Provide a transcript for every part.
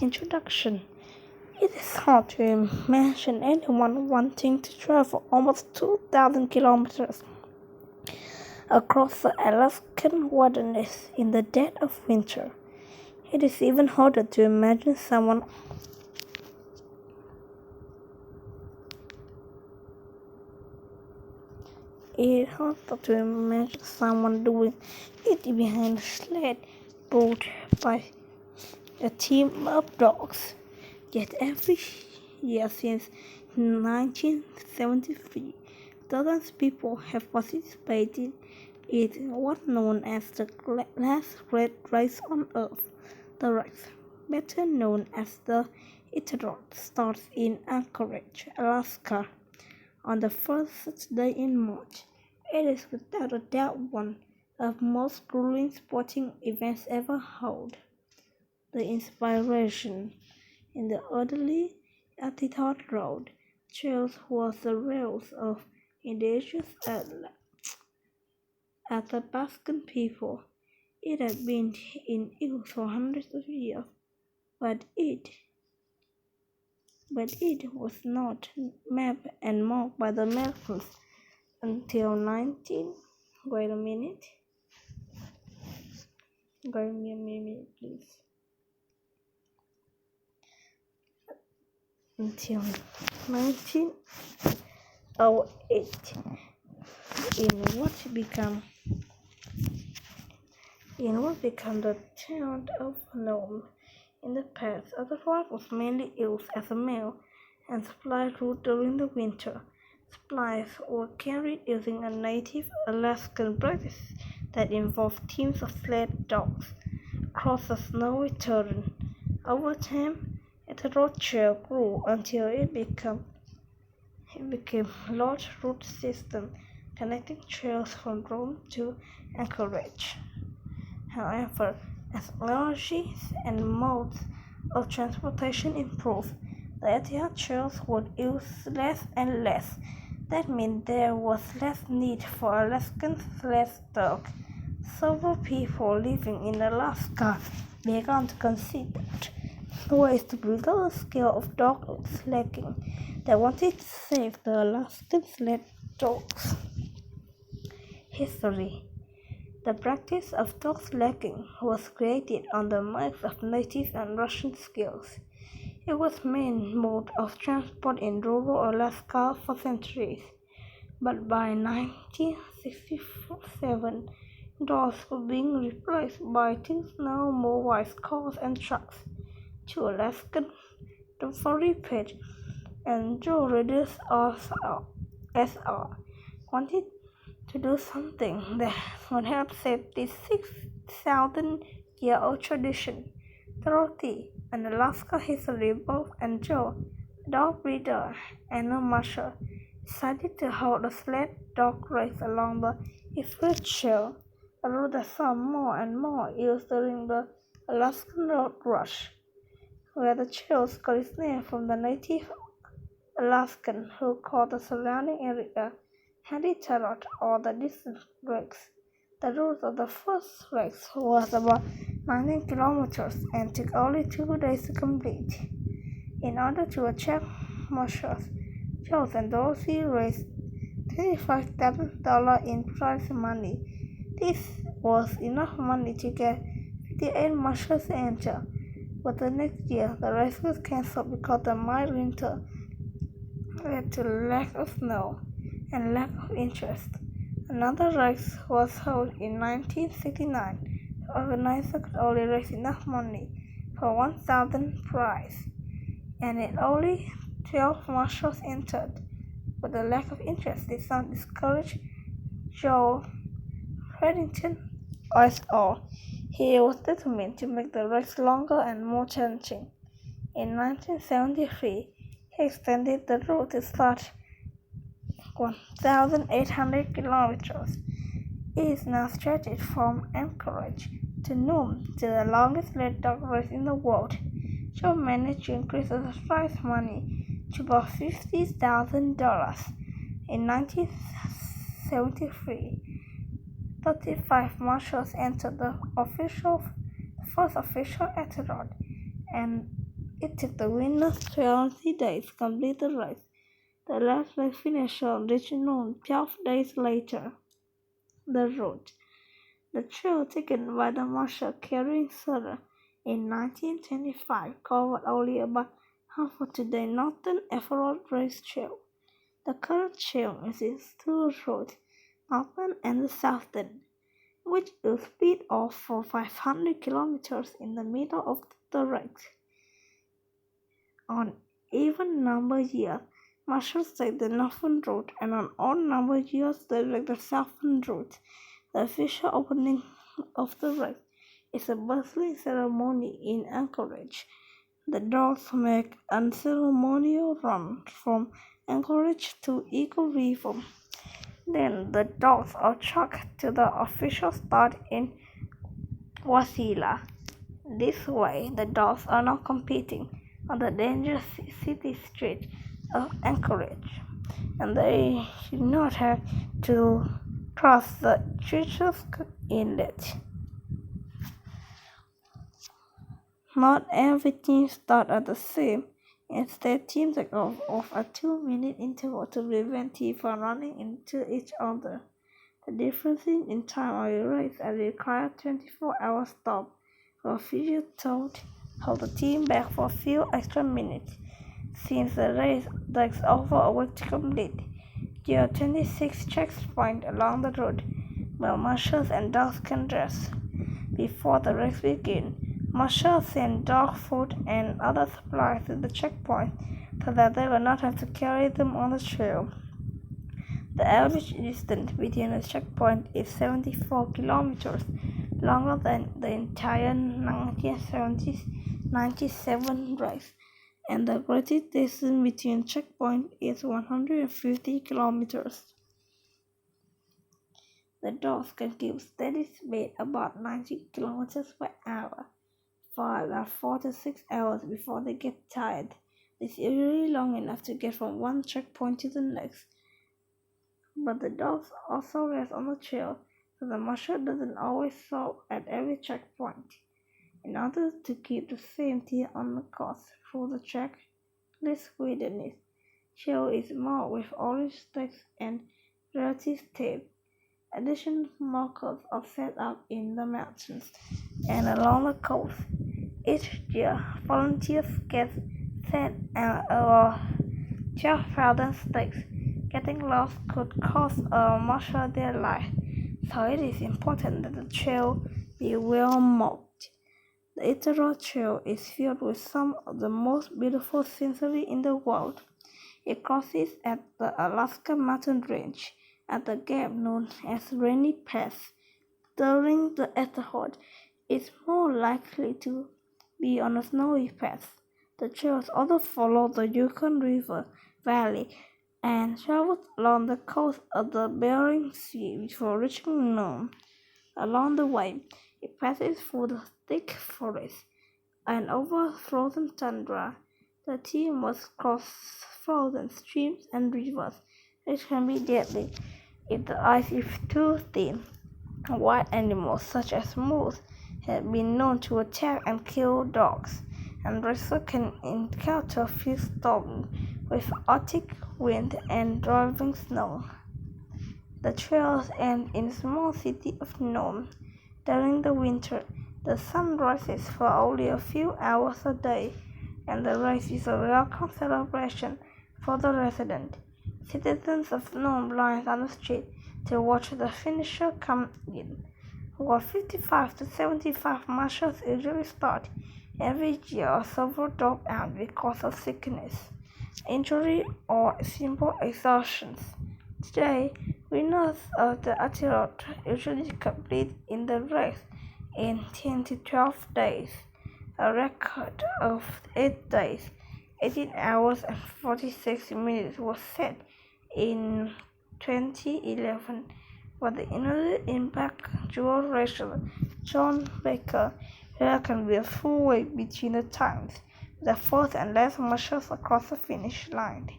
Introduction. It is hard to imagine anyone wanting to travel almost 2,000 kilometers across the Alaskan wilderness in the dead of winter. It is even harder to imagine someone doing it behind a sled pulled by a team of dogs. Yet every year since 1973, dozens of people have participated in what's known as the last great race on Earth. The race, better known as the Iditarod, starts in Anchorage, Alaska, on the first Saturday in March. It is without a doubt one of the most grueling sporting events ever held. The inspiration in the early Iditarod Road trails was the rails of indigenous Athabascan people. It had been in use for hundreds of years, but it was not mapped and marked by the Americans until 19. Wait a minute. Give me a minute, please. Until 1908, in what became the town of Nome. In the past, Iditarod was mainly used as a mail and supply route during the winter. Supplies were carried using a native Alaskan practice that involved teams of sled dogs across the snowy terrain. Over time, the road trail grew until it became a large route system connecting trails from Rome to Anchorage. However, as technology and modes of transportation improved, the Iditarod trails were used less and less. That meant there was less need for Alaskan sled dog. Several people living in Alaska began to consider ways to build a scale of dog sledging. They wanted to save the Alaskan sled dogs. History. The practice of dog sledging was created on the mix of native and Russian skills. It was the main mode of transport in rural Alaska for centuries, but by 1967, dogs were being replaced by things now motorized cars and trucks. Two Alaskan Furry Pet and Joe Redders SR wanted to do something that would help save this 6,000-year-old tradition. Dorothy, an Alaska history buff, and Joe, a dog breeder and a musher, decided to hold a sled dog race along the Eastwood Trail, a route that saw more and more use during the Alaskan Road Rush, where the trails got its name from the native Alaskan who called the surrounding area Iditarod or the distant Lakes. The route of the first race was about 19 kilometers and took only 2 days to complete. In order to attract mushers, Joe and Dorothy raised $25,000 in prize money. This was enough money to get 58 mushers to enter, but the next year the race was cancelled because the mild winter led to lack of snow and lack of interest. Another race was held in 1969. The organizer could only raise enough money for 1,000 prize, and it only 12 marshals entered. But the lack of interest did not discourage Joe Reddington SR. He was determined to make the race longer and more challenging. In 1973, he extended the route to start 1,800 kilometers. It is now stretched from Anchorage to Nome, to the longest sled dog race in the world. Joe managed to increase the prize money to about $50,000. In 1973, 35 marshals entered the first official Iditarod, and It took the winners 20 days to complete the race. The last race finisher reached noon 12 days later. The route. The trail taken by the marshal carrying Sutter in 1925 covered only about half of today's northern Everett Race Trail. The current trail is two roads, northern and southern, which will speed off for 500 kilometers in the middle of the race. On even-numbered years, marshals take the northern route, and on odd-numbered years, they take the southern route. The official opening of the race is a bustling ceremony in Anchorage. The dogs make a ceremonial run from Anchorage to Eagle River. Then the dogs are trucked to the official start in Wasilla. This way, the dogs are not competing on the dangerous city street of Anchorage, and they should not have to cross the treacherous inlet. Not every team starts at the same. Instead, teams take off a 2-minute interval to prevent teams from running into each other. The difference in time of a race and the required 24-hour stop for future hold the team back for a few extra minutes. Since the race takes over a week to complete, there are 26 checkpoints along the route where marshals and dogs can rest. Before the race begins, marshals send dog food and other supplies to the checkpoint so that they will not have to carry them on the trail. The average distance between the checkpoint is 74 kilometers, longer than the entire 1997 race, and the greatest distance between checkpoints is 150 kilometers. The dogs can keep steady speed about 90 kilometers per hour for about 4 to 6 hours before they get tired. It's usually long enough to get from one checkpoint to the next. But the dogs also rest on the trail, so the marshal doesn't always stop at every checkpoint. In order to keep the safety on the course through the trackless wilderness, trail is marked with orange stakes and relative tape. Additional markers are set up in the mountains and along the coast. Each year, volunteers get set over 12,000 stakes. Getting lost could cost a marshal their life, so it is important that the trail be well marked. The Iditarod Trail is filled with some of the most beautiful scenery in the world. It crosses at the Alaska Mountain Range at the gap known as Rainy Pass. During the Iditarod, it's more likely to be on a snowy path. The trails also follow the Yukon River Valley and travels along the coast of the Bering Sea before reaching Nome. Along the way, it passes through the thick forest and over frozen tundra. The team must cross frozen streams and rivers, which can be deadly if the ice is too thin. Wild animals such as moose have been known to attack and kill dogs, and racers can encounter fierce storms with Arctic wind and driving snow. The trails end in the small city of Nome. During the winter, the sun rises for only a few hours a day, and the race is a welcome celebration for the residents. Citizens of Nome line on the street to watch the finisher come in. About 55 to 75 marshals usually start every year or several drop out because of sickness, injury, or simple exhaustion. Today, winners of the Iditarod usually complete in the race in 10 to 12 days. A record of 8 days, 18 hours and 46 minutes was set in 2011 by the United Impact dual racer John Baker. There can be a full wait between the times, with the fourth and last marshals across the finish line.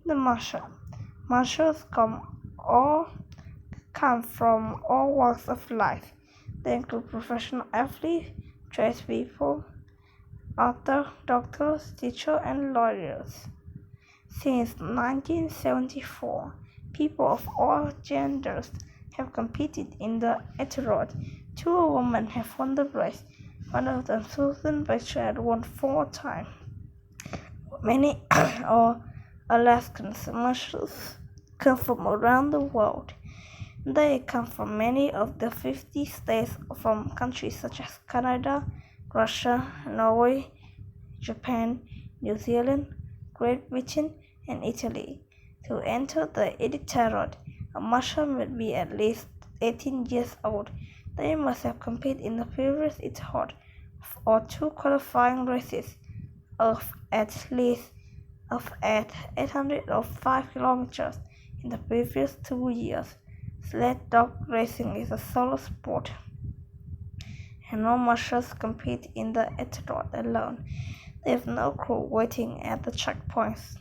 The marshals come from all walks of life. They include professional athletes, tradespeople, authors, doctors, teachers, and lawyers. Since 1974, people of all genders have competed in the Etihad. Two women have won the race. One of them, Susan Bachar, had won 4 times. Many or Alaskan marshals come from around the world. They come from many of the 50 states from countries such as Canada, Russia, Norway, Japan, New Zealand, Great Britain, and Italy. To enter the Iditarod, a marshal must be at least 18 years old. They must have competed in the previous Iditarod or 2 qualifying races of at 805 kilometers in the previous 2 years. Sled dog racing is a solo sport, and no marshals compete in the Iditarod alone. They have no crew waiting at the checkpoints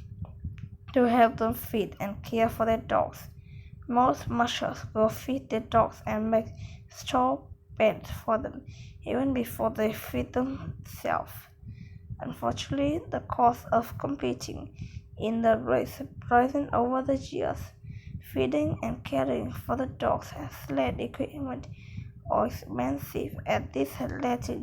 to help them feed and care for their dogs. Most marshals will feed their dogs and make straw beds for them even before they feed themselves. Unfortunately, the cost of competing in the race has risen over the years. Feeding and caring for the dogs and sled equipment are expensive, and this has led to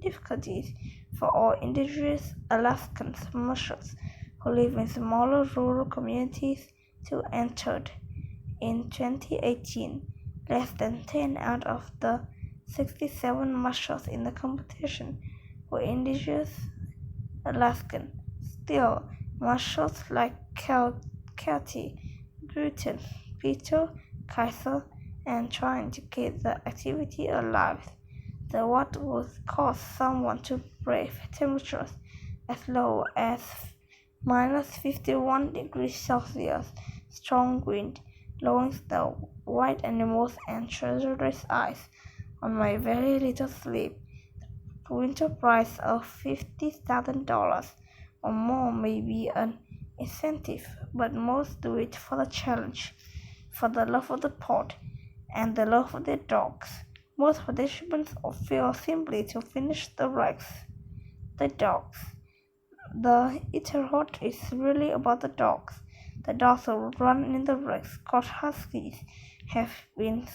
difficulties for all indigenous Alaskan marshals who live in smaller rural communities to enter. In 2018, less than 10 out of the 67 marshals in the competition were indigenous Alaskan. Still, marshals like Kelty, Gruton, Peter, Kaiser, and trying to keep the activity alive. What would cause someone to brave temperatures as low as -51 degrees Celsius, strong wind, blowing snow, wild animals, and treacherous ice on my very little sleep. The winter price of $50,000 or more may be an incentive, but most do it for the challenge, for the love of the sport, and the love of their dogs. Most participants feel simply to finish the race. The dogs. The Iditarod is really about the dogs. The dogs who run in the race, called Huskies, have been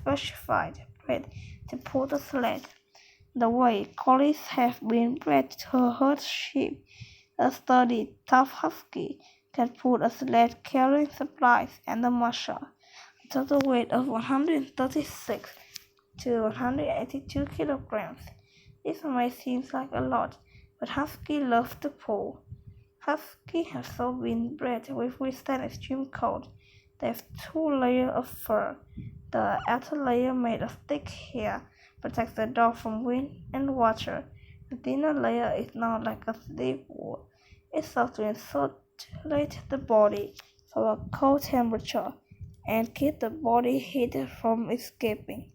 bred to pull the sled. The way collies have been bred to herd sheep. A sturdy, tough husky can pull a sled carrying supplies and the marshal. A total weight of 136 to 182 kilograms. This may seem like a lot, but Husky love to pull. Huskies have so been bred with withstand extreme cold. They have 2 layers of fur. The outer layer made of thick hair protects the dog from wind and water. The thinner layer is not like a thick wool. It serves to insulate the body from a cold temperature and keep the body heat from escaping.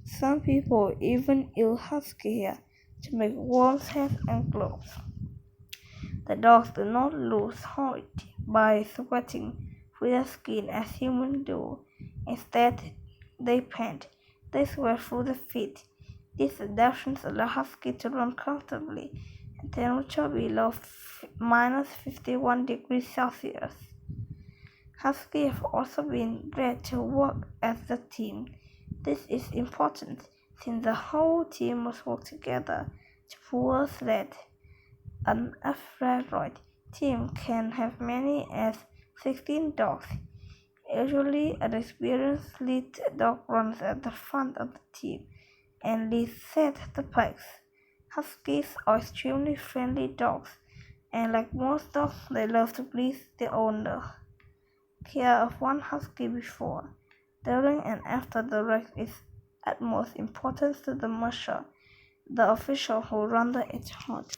Some people even use husky hair to make warm hats and gloves. The dogs do not lose height by sweating through their skin as humans do. Instead, they pant. They sweat through the feet. These adaptations allow huskies to run comfortably at temperature below -51 degrees Celsius. Huskies have also been bred to work as a team. This is important since the whole team must work together to pull a sled. An average team can have many as 16 dogs. Usually, an experienced lead dog runs at the front of the team and leads the pace. Huskies are extremely friendly dogs, and like most dogs, they love to please their owner. Care of one husky before, during, and after the race is utmost importance to the marshal, the official who run the Iditarod.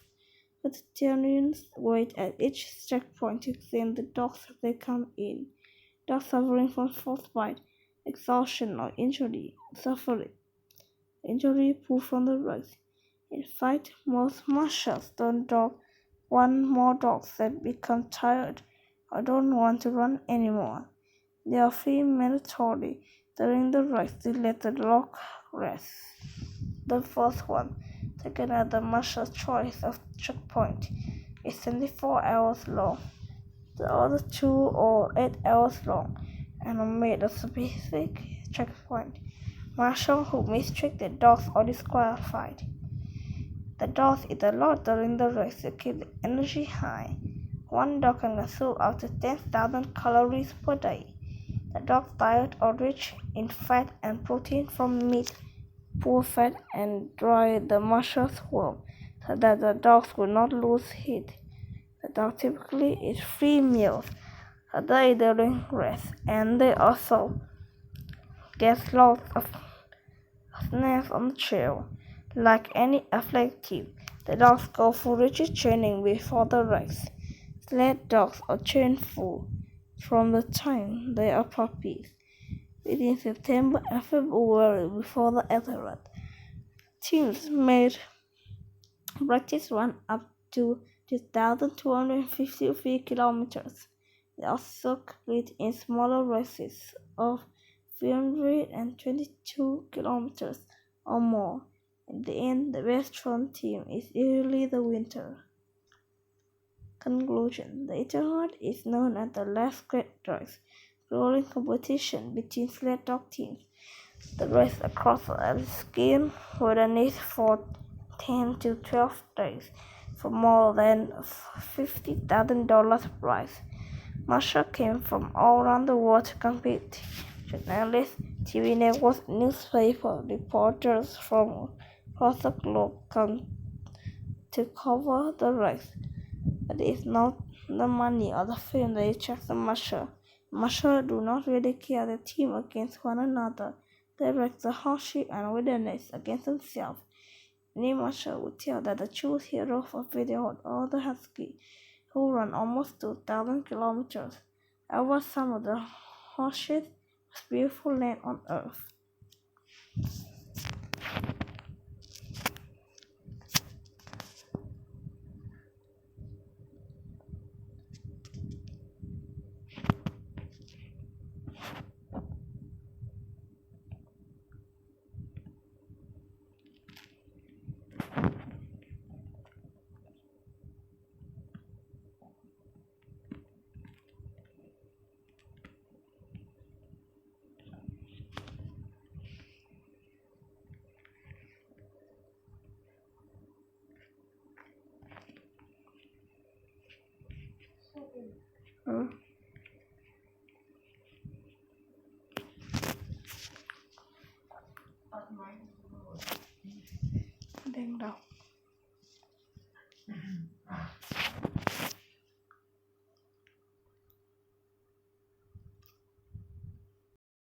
Vegetarians wait at each checkpoint to examine the dogs as they come in. Dogs suffering from frostbite, exhaustion, or injury pull from the race. In fact, most marshals don't want more dogs that become tired or don't want to run anymore. They are free mandatory during the race to let the dog rest. The first one taken at the Marshall Choice of checkpoint, is 24 hours long. The other two are 8 hours long and are made at specific checkpoint. Marshals who mistreat the dogs are disqualified. The dogs eat a lot during the race to keep the energy high. One dog can consume up to 10,000 calories per day. The dog's diet are rich in fat and protein from meat, poor fat, and dry the muscles well, so that the dogs will not lose heat. The dog typically eats 3 meals a day during rest, and they also get lots of snacks on the trail. Like any athletic team, the dogs go through rigid training before the race. Sled dogs are trained full from the time they are puppies. Between September and February before the Ethelred, teams made practice run up to 2,253 kilometers. They also compete in smaller races of 322 kilometers or more. In the end, the best run team is usually the winner. Conclusion: the Ethelred is known as the last great race, rolling competition between sled dog teams. The race across the Alaskan wilderness for 10 to 12 days for more than $50,000 prize. Marshals came from all around the world to compete. Journalists, TV networks, newspaper reporters from across the globe come to cover the race. But it's not the money or the fame that attracts the marshal. Marshals do not really care the team against one another. They race the hardship and wilderness against themselves. Any marshal would tell that the true hero of video are the husky, who run almost 2,000 kilometers over some of the harshest, most beautiful land on earth.